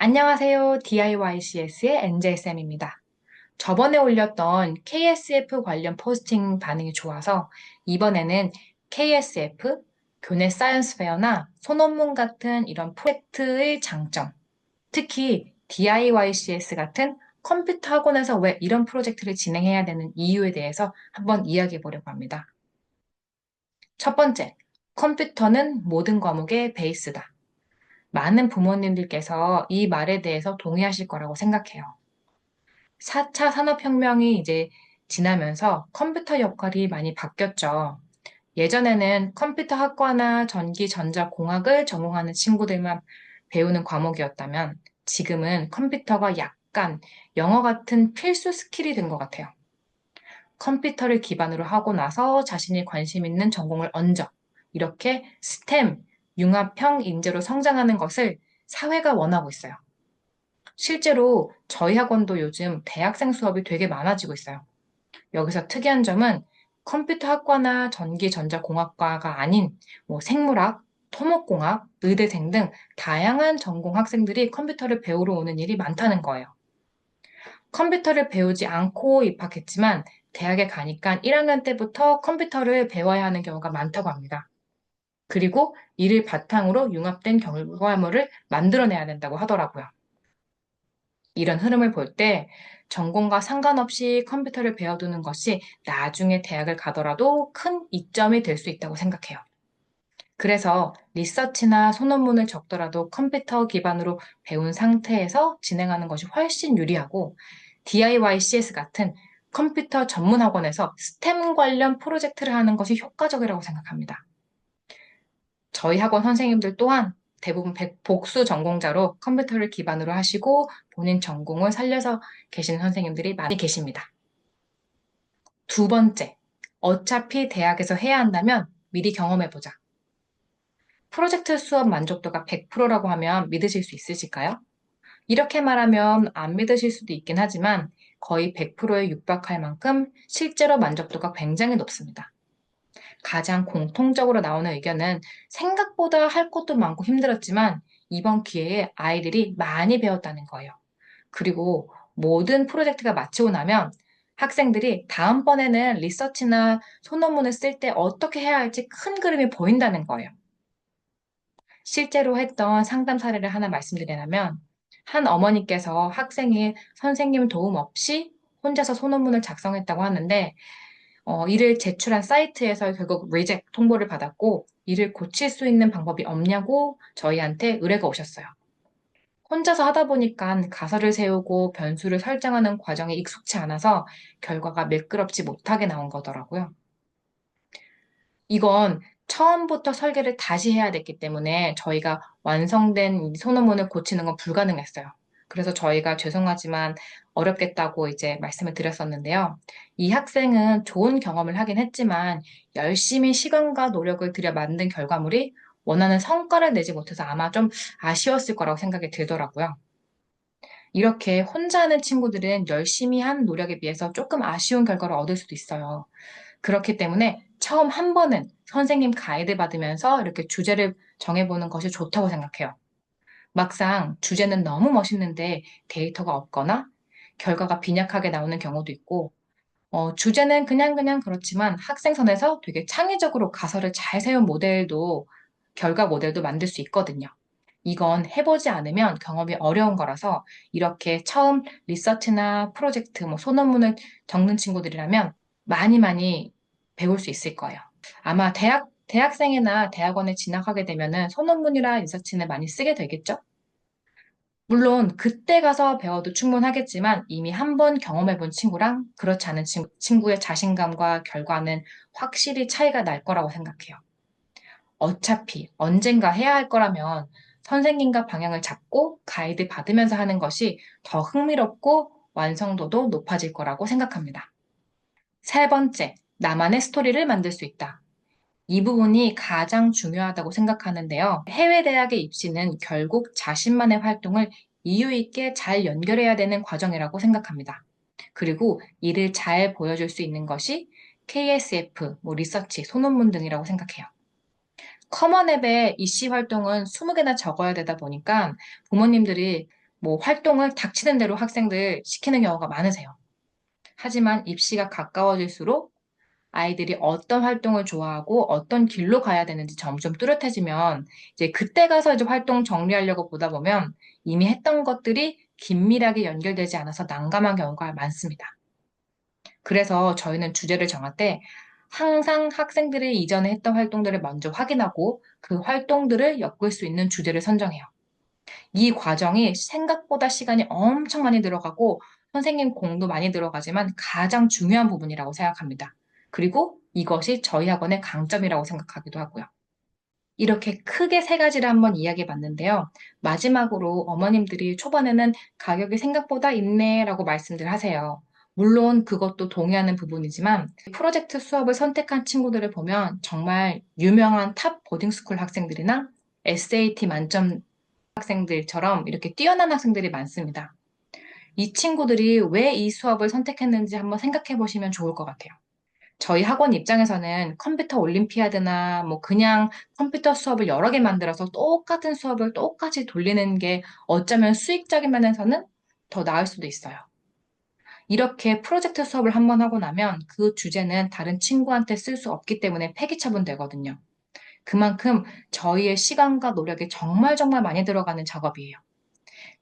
안녕하세요. DIYCS의 NJ쌤입니다. 저번에 올렸던 KSF 관련 포스팅 반응이 좋아서 이번에는 KSF, 교내 사이언스 페어나 소논문 같은 이런 프로젝트의 장점, 특히 DIYCS 같은 컴퓨터 학원에서 왜 이런 프로젝트를 진행해야 되는 이유에 대해서 한번 이야기해 보려고 합니다. 첫 번째, 컴퓨터는 모든 과목의 베이스다. 많은 부모님들께서 이 말에 대해서 동의하실 거라고 생각해요. 4차 산업혁명이 이제 지나면서 컴퓨터 역할이 많이 바뀌었죠. 예전에는 컴퓨터 학과나 전기, 전자, 공학을 전공하는 친구들만 배우는 과목이었다면 지금은 컴퓨터가 약간 영어 같은 필수 스킬이 된 것 같아요. 컴퓨터를 기반으로 하고 나서 자신이 관심 있는 전공을 얹어 이렇게 스템, 융합형 인재로 성장하는 것을 사회가 원하고 있어요. 실제로 저희 학원도 요즘 대학생 수업이 되게 많아지고 있어요. 여기서 특이한 점은 컴퓨터 학과나 전기, 전자, 공학과가 아닌 생물학, 토목공학, 의대생 등 다양한 전공 학생들이 컴퓨터를 배우러 오는 일이 많다는 거예요. 컴퓨터를 배우지 않고 입학했지만 대학에 가니까 1학년 때부터 컴퓨터를 배워야 하는 경우가 많다고 합니다. 그리고 이를 바탕으로 융합된 결과물을 만들어내야 된다고 하더라고요. 이런 흐름을 볼 때 전공과 상관없이 컴퓨터를 배워두는 것이 나중에 대학을 가더라도 큰 이점이 될 수 있다고 생각해요. 그래서 리서치나 소논문을 적더라도 컴퓨터 기반으로 배운 상태에서 진행하는 것이 훨씬 유리하고 DIYCS 같은 컴퓨터 전문 학원에서 스템 관련 프로젝트를 하는 것이 효과적이라고 생각합니다. 저희 학원 선생님들 또한 대부분 복수 전공자로 컴퓨터를 기반으로 하시고 본인 전공을 살려서 계시는 선생님들이 많이 계십니다. 두 번째, 어차피 대학에서 해야 한다면 미리 경험해보자. 프로젝트 수업 만족도가 100%라고 하면 믿으실 수 있으실까요? 이렇게 말하면 안 믿으실 수도 있긴 하지만 거의 100%에 육박할 만큼 실제로 만족도가 굉장히 높습니다. 가장 공통적으로 나오는 의견은 생각보다 할 것도 많고 힘들었지만 이번 기회에 아이들이 많이 배웠다는 거예요. 그리고 모든 프로젝트가 마치고 나면 학생들이 다음번에는 리서치나 소논문을 쓸 때 어떻게 해야 할지 큰 그림이 보인다는 거예요. 실제로 했던 상담 사례를 하나 말씀드리자면 한 어머니께서 학생이 선생님 도움 없이 혼자서 소논문을 작성했다고 하는데 이를 제출한 사이트에서 결국 리젝 통보를 받았고 이를 고칠 수 있는 방법이 없냐고 저희한테 의뢰가 오셨어요. 혼자서 하다 보니까 가설을 세우고 변수를 설정하는 과정에 익숙치 않아서 결과가 매끄럽지 못하게 나온 거더라고요. 이건 처음부터 설계를 다시 해야 됐기 때문에 저희가 완성된 이 소논문을 고치는 건 불가능했어요. 그래서 저희가 죄송하지만 어렵겠다고 이제 말씀을 드렸었는데요. 이 학생은 좋은 경험을 하긴 했지만 열심히 시간과 노력을 들여 만든 결과물이 원하는 성과를 내지 못해서 아마 좀 아쉬웠을 거라고 생각이 들더라고요. 이렇게 혼자 하는 친구들은 열심히 한 노력에 비해서 조금 아쉬운 결과를 얻을 수도 있어요. 그렇기 때문에 처음 한 번은 선생님 가이드 받으면서 이렇게 주제를 정해보는 것이 좋다고 생각해요. 막상 주제는 너무 멋있는데 데이터가 없거나 결과가 빈약하게 나오는 경우도 있고, 주제는 그냥 그렇지만 학생선에서 되게 창의적으로 가설을 잘 세운 결과 모델도 만들 수 있거든요. 이건 해보지 않으면 경험이 어려운 거라서 이렇게 처음 리서치나 프로젝트, 소논문을 적는 친구들이라면 많이 배울 수 있을 거예요. 아마 대학생이나 대학원에 진학하게 되면은 소논문이나 리서치는 많이 쓰게 되겠죠? 물론 그때 가서 배워도 충분하겠지만 이미 한 번 경험해본 친구랑 그렇지 않은 친구의 자신감과 결과는 확실히 차이가 날 거라고 생각해요. 어차피 언젠가 해야 할 거라면 선생님과 방향을 잡고 가이드 받으면서 하는 것이 더 흥미롭고 완성도도 높아질 거라고 생각합니다. 세 번째, 나만의 스토리를 만들 수 있다. 이 부분이 가장 중요하다고 생각하는데요. 해외 대학의 입시는 결국 자신만의 활동을 이유 있게 잘 연결해야 되는 과정이라고 생각합니다. 그리고 이를 잘 보여줄 수 있는 것이 KSF, 리서치, 소논문 등이라고 생각해요. 커먼 앱의 이씨 활동은 20개나 적어야 되다 보니까 부모님들이 뭐 활동을 닥치는 대로 학생들 시키는 경우가 많으세요. 하지만 입시가 가까워질수록 아이들이 어떤 활동을 좋아하고 어떤 길로 가야 되는지 점점 뚜렷해지면 이제 그때 가서 이제 활동 정리하려고 보다 보면 이미 했던 것들이 긴밀하게 연결되지 않아서 난감한 경우가 많습니다. 그래서 저희는 주제를 정할 때 항상 학생들이 이전에 했던 활동들을 먼저 확인하고 그 활동들을 엮을 수 있는 주제를 선정해요. 이 과정이 생각보다 시간이 엄청 많이 들어가고 선생님 공도 많이 들어가지만 가장 중요한 부분이라고 생각합니다. 그리고 이것이 저희 학원의 강점이라고 생각하기도 하고요. 이렇게 크게 세 가지를 한번 이야기해 봤는데요. 마지막으로 어머님들이 초반에는 가격이 생각보다 있네라고 말씀들 하세요. 물론 그것도 동의하는 부분이지만 프로젝트 수업을 선택한 친구들을 보면 정말 유명한 탑 보딩스쿨 학생들이나 SAT 만점 학생들처럼 이렇게 뛰어난 학생들이 많습니다. 이 친구들이 왜 이 수업을 선택했는지 한번 생각해 보시면 좋을 것 같아요. 저희 학원 입장에서는 컴퓨터 올림피아드나 뭐 그냥 컴퓨터 수업을 여러 개 만들어서 똑같은 수업을 똑같이 돌리는 게 어쩌면 수익적인 면에서는 더 나을 수도 있어요. 이렇게 프로젝트 수업을 한번 하고 나면 그 주제는 다른 친구한테 쓸 수 없기 때문에 폐기 처분되거든요. 그만큼 저희의 시간과 노력이 정말 정말 많이 들어가는 작업이에요.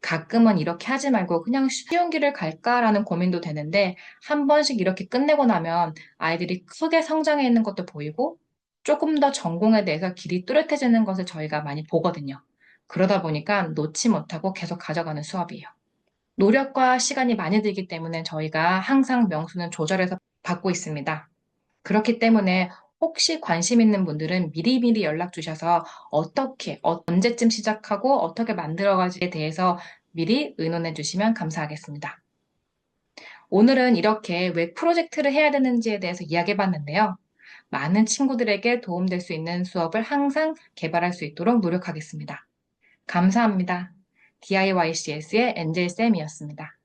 가끔은 이렇게 하지 말고 그냥 쉬운 길을 갈까라는 고민도 되는데 한 번씩 이렇게 끝내고 나면 아이들이 크게 성장해 있는 것도 보이고 조금 더 전공에 대해서 길이 뚜렷해지는 것을 저희가 많이 보거든요. 그러다 보니까 놓지 못하고 계속 가져가는 수업이에요. 노력과 시간이 많이 들기 때문에 저희가 항상 명수는 조절해서 받고 있습니다. 그렇기 때문에 혹시 관심 있는 분들은 미리미리 연락 주셔서 어떻게, 언제쯤 시작하고 어떻게 만들어가지에 대해서 미리 의논해 주시면 감사하겠습니다. 오늘은 이렇게 왜 프로젝트를 해야 되는지에 대해서 이야기해 봤는데요. 많은 친구들에게 도움될 수 있는 수업을 항상 개발할 수 있도록 노력하겠습니다. 감사합니다. DIYCS의 엔젤쌤이었습니다.